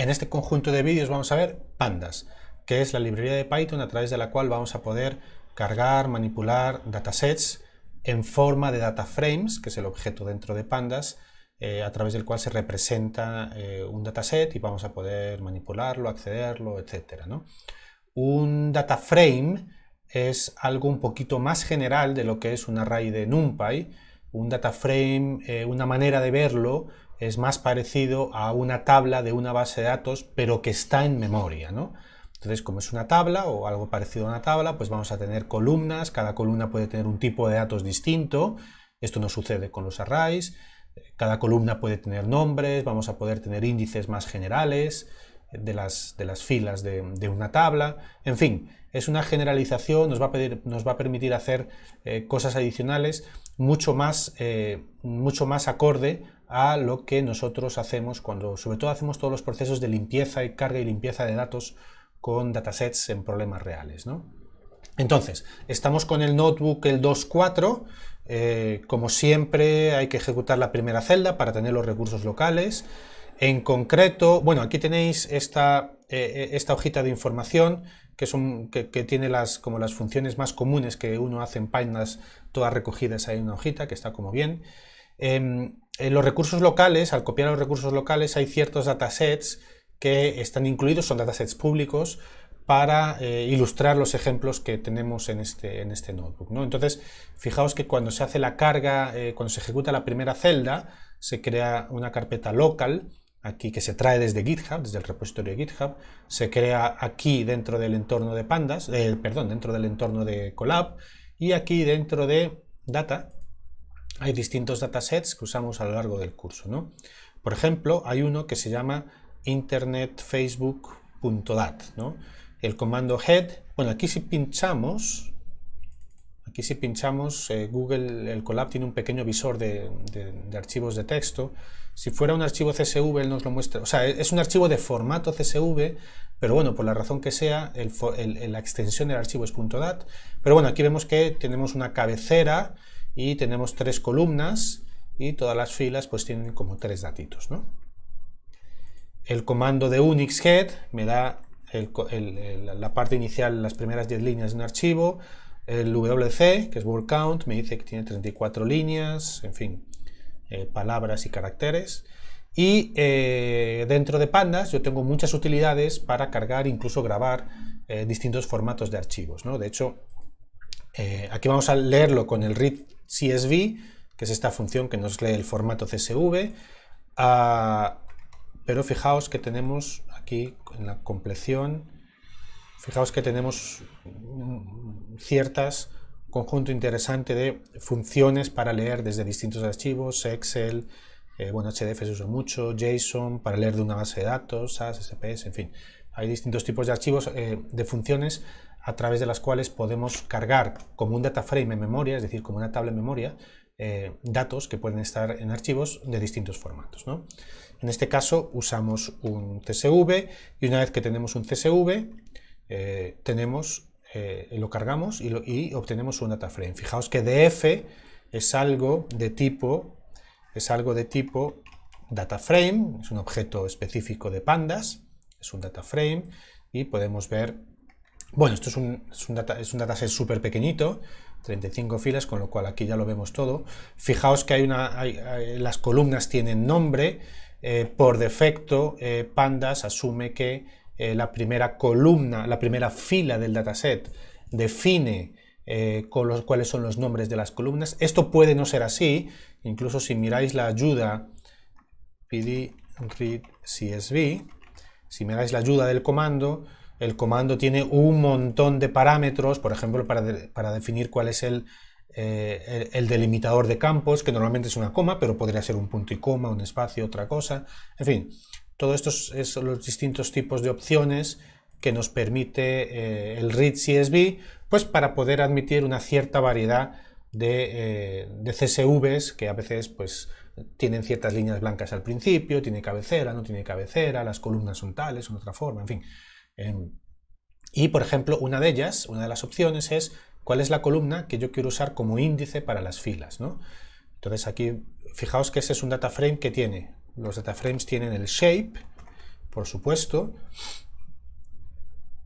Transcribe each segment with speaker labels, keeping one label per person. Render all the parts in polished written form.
Speaker 1: En este conjunto de vídeos vamos a ver Pandas, que es la librería de Python a través de la cual vamos a poder cargar, manipular datasets en forma de data frames, que es el objeto dentro de Pandas, a través del cual se representa un dataset y vamos a poder manipularlo, accederlo, etc., ¿no? Un data frame es algo un poquito más general de lo que es un array de NumPy. Un data frame, una manera de verlo, es más parecido a una tabla de una base de datos, pero que está en memoria, ¿no? Entonces, como es una tabla o algo parecido a una tabla, pues vamos a tener columnas. Cada columna puede tener un tipo de datos distinto. Esto no sucede con los arrays. Cada columna puede tener nombres. Vamos a poder tener índices más generales de las filas de una tabla. En fin, es una generalización. Nos va a permitir hacer cosas adicionales mucho más acorde a lo que nosotros hacemos cuando, sobre todo, hacemos todos los procesos de limpieza y carga y limpieza de datos con datasets en problemas reales, ¿no? Entonces, estamos con el notebook el 2.4. Como siempre, hay que ejecutar la primera celda para tener los recursos locales. En concreto, bueno, aquí tenéis esta hojita de información que tiene como las funciones más comunes que uno hace en Pandas, todas recogidas ahí en una hojita, que está como bien. En los recursos locales, al copiar los recursos locales, hay ciertos datasets que están incluidos, son datasets públicos, para ilustrar los ejemplos que tenemos en este notebook, ¿no? Entonces, fijaos que cuando se hace la carga, cuando se ejecuta la primera celda, se crea una carpeta local, aquí, que se trae desde GitHub, desde el repositorio de GitHub, se crea aquí dentro del entorno de Pandas, dentro del entorno de Colab, y aquí dentro de Data hay distintos datasets que usamos a lo largo del curso, ¿no? Por ejemplo, hay uno que se llama internetfacebook.dat, ¿no? El comando head, bueno, aquí si pinchamos, Google, el Colab tiene un pequeño visor de archivos de texto. Si fuera un archivo CSV, él nos lo muestra, o sea, es un archivo de formato CSV, pero bueno, por la razón que sea, la extensión del archivo es .dat. Pero bueno, aquí vemos que tenemos una cabecera y tenemos 3 columnas y todas las filas pues tienen como 3 datitos, ¿no? El comando de Unix head me da la parte inicial, las primeras 10 líneas de un archivo. El wc, que es word count, me dice que tiene 34 líneas, en fin, palabras y caracteres. Y dentro de Pandas yo tengo muchas utilidades para cargar, incluso grabar distintos formatos de archivos, ¿no? De hecho, aquí vamos a leerlo con el read CSV, que es esta función que nos lee el formato CSV. Pero fijaos que tenemos aquí en la compleción, fijaos que tenemos ciertas conjunto interesante de funciones para leer desde distintos archivos, Excel, bueno, HDF se usa mucho, JSON, para leer de una base de datos, SAS, SPS, en fin. Hay distintos tipos de archivos, de funciones a través de las cuales podemos cargar como un data frame en memoria, es decir, como una tabla en memoria, datos que pueden estar en archivos de distintos formatos, ¿no? En este caso usamos un CSV y una vez que tenemos un CSV lo cargamos y obtenemos un data frame. Fijaos que df es algo de tipo data frame, es un objeto específico de Pandas, es un data frame y podemos ver, bueno, esto es un dataset súper pequeñito, 35 filas, con lo cual aquí ya lo vemos todo. Fijaos que las columnas tienen nombre. Por defecto, Pandas asume que la primera columna, la primera fila del dataset define cuáles son los nombres de las columnas. Esto puede no ser así, incluso si miráis la ayuda pd-read-csv, si miráis la ayuda del comando, el comando tiene un montón de parámetros, por ejemplo, para definir cuál es el delimitador de campos, que normalmente es una coma, pero podría ser un punto y coma, un espacio, otra cosa. En fin, todo esto son los distintos tipos de opciones que nos permite el read CSV, pues para poder admitir una cierta variedad de CSVs que a veces pues tienen ciertas líneas blancas al principio, tiene cabecera, no tiene cabecera, las columnas son tales, son de otra forma, en fin. Y por ejemplo, una de las opciones es cuál es la columna que yo quiero usar como índice para las filas, ¿no? Entonces aquí, fijaos que ese es un data frame que tiene, los data frames tienen el shape, por supuesto,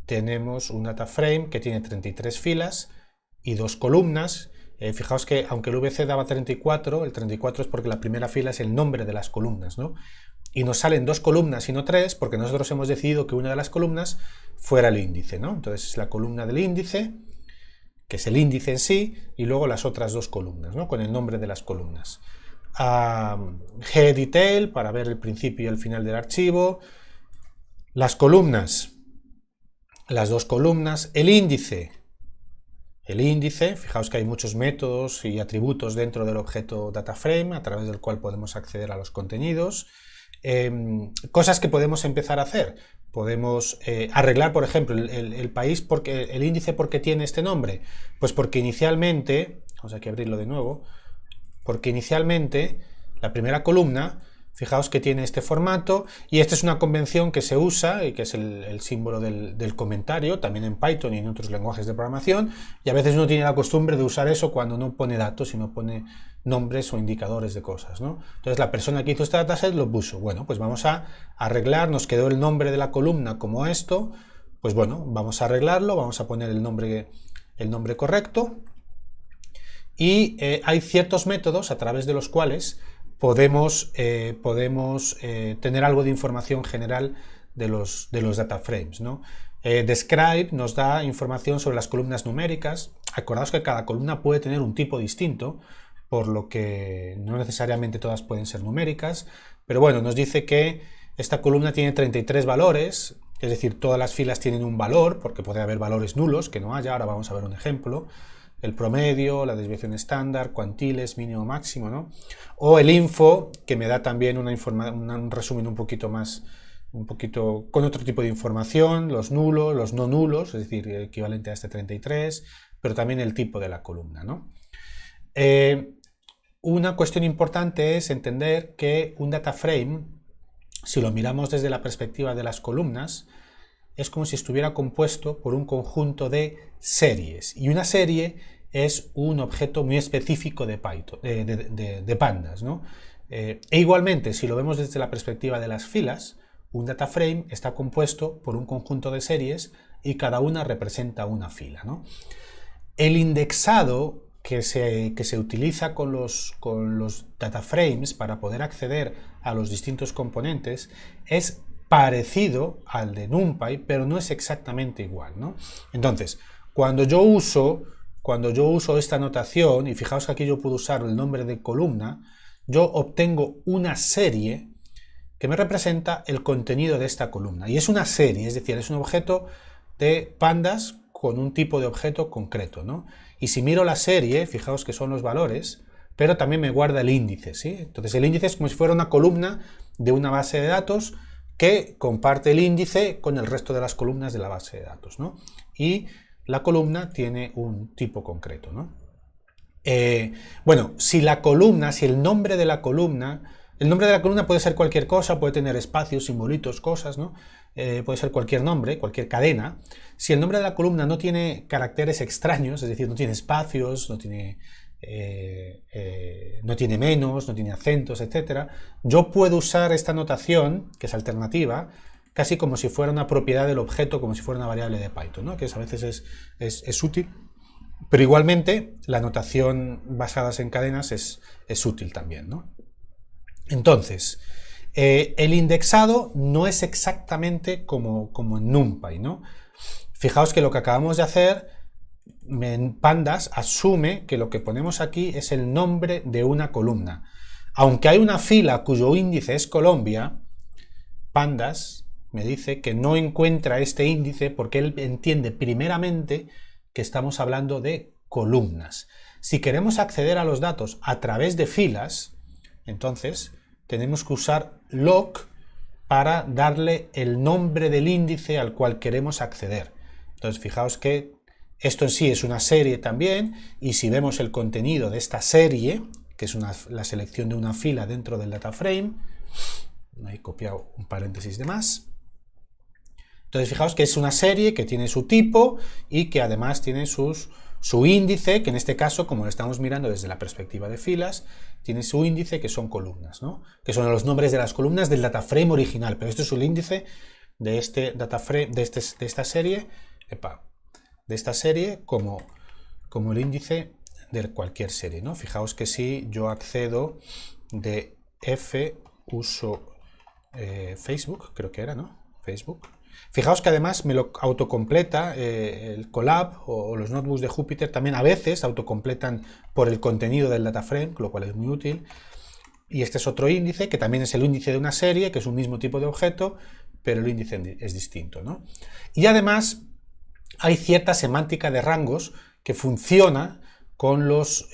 Speaker 1: tenemos un data frame que tiene 33 filas y 2 columnas. Fijaos que aunque el VC daba 34, el 34 es porque la primera fila es el nombre de las columnas, ¿no? Y nos salen 2 columnas y no 3 porque nosotros hemos decidido que una de las columnas fuera el índice, ¿no? Entonces es la columna del índice, que es el índice en sí, y luego las otras 2 columnas, ¿no? Con el nombre de las columnas. G-detail para ver el principio y el final del archivo. Las columnas, las 2 columnas, el índice, fijaos que hay muchos métodos y atributos dentro del objeto DataFrame a través del cual podemos acceder a los contenidos. Cosas que podemos empezar a hacer. Podemos arreglar, por ejemplo, el país, el índice, porque tiene este nombre. Pues porque inicialmente, vamos aquí a abrirlo de nuevo, porque inicialmente la primera columna, fijaos que tiene este formato, y esta es una convención que se usa y que es el símbolo del comentario, también en Python y en otros lenguajes de programación, y a veces uno tiene la costumbre de usar eso cuando no pone datos, sino pone nombres o indicadores de cosas, ¿no? Entonces la persona que hizo este dataset lo puso. Bueno, pues vamos a arreglar, nos quedó el nombre de la columna como esto, pues bueno, vamos a arreglarlo, vamos a poner el nombre correcto, y hay ciertos métodos a través de los cuales podemos tener algo de información general de los data frames, ¿no? Describe nos da información sobre las columnas numéricas. Acordaos que cada columna puede tener un tipo distinto, por lo que no necesariamente todas pueden ser numéricas, pero bueno, nos dice que esta columna tiene 33 valores, es decir, todas las filas tienen un valor, porque puede haber valores nulos que no haya. Ahora vamos a ver un ejemplo. El promedio, la desviación estándar, cuantiles, mínimo, máximo, ¿no? O el info, que me da también un resumen un poquito con otro tipo de información, los nulos, los no nulos, es decir, equivalente a este 33, pero también el tipo de la columna, ¿no? Una cuestión importante es entender que un data frame, si lo miramos desde la perspectiva de las columnas, es como si estuviera compuesto por un conjunto de series, y una serie es un objeto muy específico de Python, de pandas, ¿no? E igualmente, si lo vemos desde la perspectiva de las filas, un data frame está compuesto por un conjunto de series y cada una representa una fila, ¿no? El indexado que se utiliza con los data frames para poder acceder a los distintos componentes es parecido al de NumPy, pero no es exactamente igual, ¿no? Entonces, cuando yo uso esta notación, y fijaos que aquí yo puedo usar el nombre de columna, yo obtengo una serie que me representa el contenido de esta columna. Y es una serie, es decir, es un objeto de pandas con un tipo de objeto concreto, ¿no? Y si miro la serie, fijaos que son los valores, pero también me guarda el índice, ¿sí? Entonces el índice es como si fuera una columna de una base de datos que comparte el índice con el resto de las columnas de la base de datos, ¿no? Y la columna tiene un tipo concreto, ¿no? Bueno, si el nombre de la columna puede ser cualquier cosa, puede tener espacios, simbolitos, cosas, ¿no? Puede ser cualquier nombre, cualquier cadena. Si el nombre de la columna no tiene caracteres extraños, es decir, no tiene espacios, no tiene menos, no tiene acentos, etc., yo puedo usar esta notación, que es alternativa, casi como si fuera una propiedad del objeto, como si fuera una variable de Python, ¿no? Que a veces es útil, pero igualmente la notación basada en cadenas es útil también, ¿no? Entonces, el indexado no es exactamente como en NumPy, ¿no? Fijaos que lo que acabamos de hacer en pandas asume que lo que ponemos aquí es el nombre de una columna. Aunque hay una fila cuyo índice es Colombia, pandas me dice que no encuentra este índice porque él entiende primeramente que estamos hablando de columnas. Si queremos acceder a los datos a través de filas, entonces tenemos que usar loc para darle el nombre del índice al cual queremos acceder. Entonces fijaos que esto en sí es una serie también, y si vemos el contenido de esta serie, que es la selección de una fila dentro del data frame, he copiado un paréntesis de más, Entonces fijaos que es una serie que tiene su tipo y que además tiene su índice, que en este caso, como lo estamos mirando desde la perspectiva de filas, tiene su índice que son columnas, ¿no? Que son los nombres de las columnas del dataframe original, pero esto es el índice de este dataframe, de esta serie, de esta serie como el índice de cualquier serie, ¿no? Fijaos que si yo accedo de F, uso Facebook, creo que era, ¿no? Facebook. Fijaos que además me lo autocompleta el Colab o los notebooks de Jupyter también a veces autocompletan por el contenido del dataframe, lo cual es muy útil. Y este es otro índice, que también es el índice de una serie, que es un mismo tipo de objeto, pero el índice es distinto, ¿no? Y además hay cierta semántica de rangos que funciona con los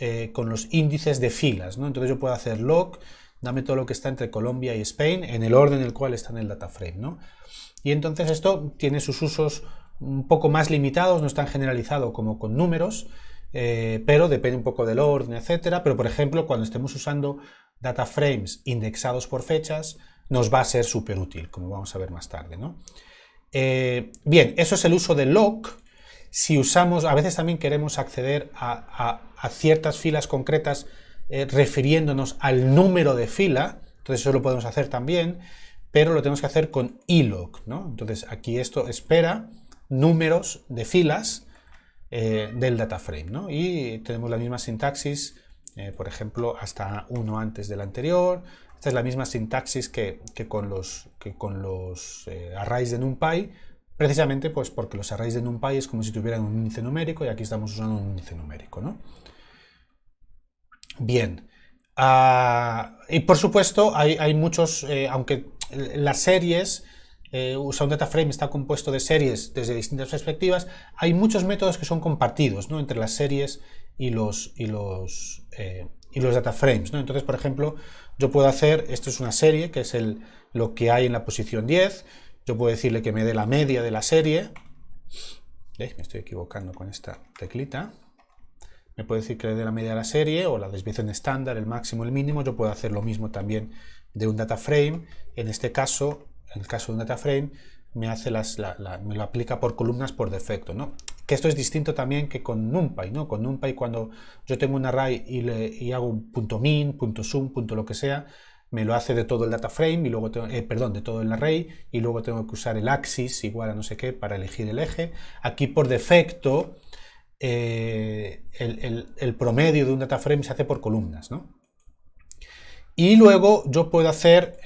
Speaker 1: índices de filas, ¿no? Entonces yo puedo hacer log, dame todo lo que está entre Colombia y Spain, en el orden en el cual está en el dataframe, ¿no? Y entonces esto tiene sus usos un poco más limitados, no es tan generalizado como con números, pero depende un poco del orden, etcétera. Pero por ejemplo, cuando estemos usando dataframes indexados por fechas, nos va a ser súper útil, como vamos a ver más tarde, ¿no? Bien, eso es el uso del log. Si usamos, a veces también queremos acceder a ciertas filas concretas refiriéndonos al número de fila, entonces eso lo podemos hacer también, pero lo tenemos que hacer con ilog, ¿no? Entonces aquí esto espera números de filas del dataframe, ¿no? Y tenemos la misma sintaxis, por ejemplo, hasta uno antes del anterior. Esta es la misma sintaxis que con los arrays de NumPy, precisamente pues porque los arrays de NumPy es como si tuvieran un índice numérico y aquí estamos usando un índice numérico, ¿no? Bien. Y por supuesto hay muchos, aunque las series, un dataframe está compuesto de series desde distintas perspectivas, hay muchos métodos que son compartidos, ¿no? Entre las series y los dataframes, ¿no? Entonces, por ejemplo, yo puedo hacer, esto es una serie, que es lo que hay en la posición 10, yo puedo decirle que me dé la media de la serie, me estoy equivocando con esta teclita, me puede decir que le dé la media de la serie o la desviación estándar, el máximo, el mínimo. Yo puedo hacer lo mismo también de un dataframe. En este caso, en el caso de un dataframe, me lo aplica por columnas por defecto, ¿no? Que esto es distinto también que con NumPy, ¿no? Con NumPy, cuando yo tengo un array y hago un punto .min, punto .sum, punto lo que sea, me lo hace de todo el dataframe y luego de todo el array, y luego tengo que usar el axis igual a no sé qué para elegir el eje. Aquí por defecto el promedio de un dataframe se hace por columnas, ¿no? Y luego yo puedo hacer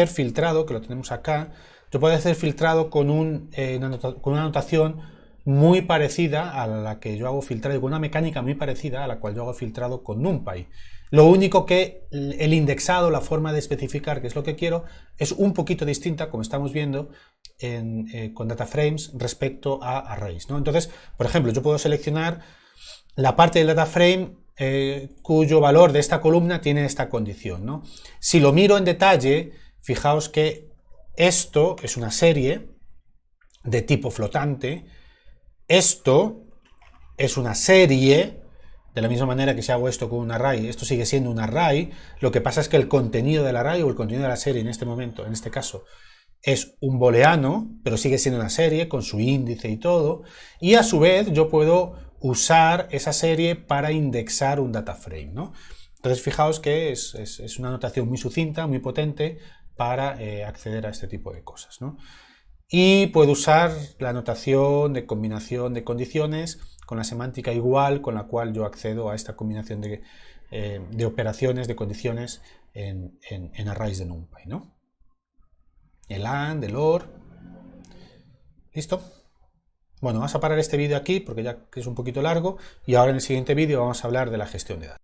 Speaker 1: filtrado, que lo tenemos acá, yo puedo hacer filtrado con una notación muy parecida a la que yo hago filtrado, con una mecánica muy parecida a la cual yo hago filtrado con NumPy. Lo único que el indexado, la forma de especificar qué es lo que quiero, es un poquito distinta, como estamos viendo, con dataframes respecto a arrays, ¿no? Entonces, por ejemplo, yo puedo seleccionar la parte del dataframe cuyo valor de esta columna tiene esta condición, ¿no? Si lo miro en detalle, fijaos que esto es una serie de tipo flotante, esto es una serie, de la misma manera que si hago esto con un array, esto sigue siendo un array, lo que pasa es que el contenido del array o el contenido de la serie en este momento, en este caso, es un booleano, pero sigue siendo una serie con su índice y todo, y a su vez yo puedo usar esa serie para indexar un dataframe, ¿no? Entonces fijaos que es una notación muy sucinta, muy potente para acceder a este tipo de cosas, ¿no? Y puedo usar la notación de combinación de condiciones con la semántica igual con la cual yo accedo a esta combinación de operaciones, de condiciones en arrays de NumPy, ¿no? El AND, el OR. ¿Listo? Bueno, vamos a parar este vídeo aquí porque ya es un poquito largo y ahora en el siguiente vídeo vamos a hablar de la gestión de datos.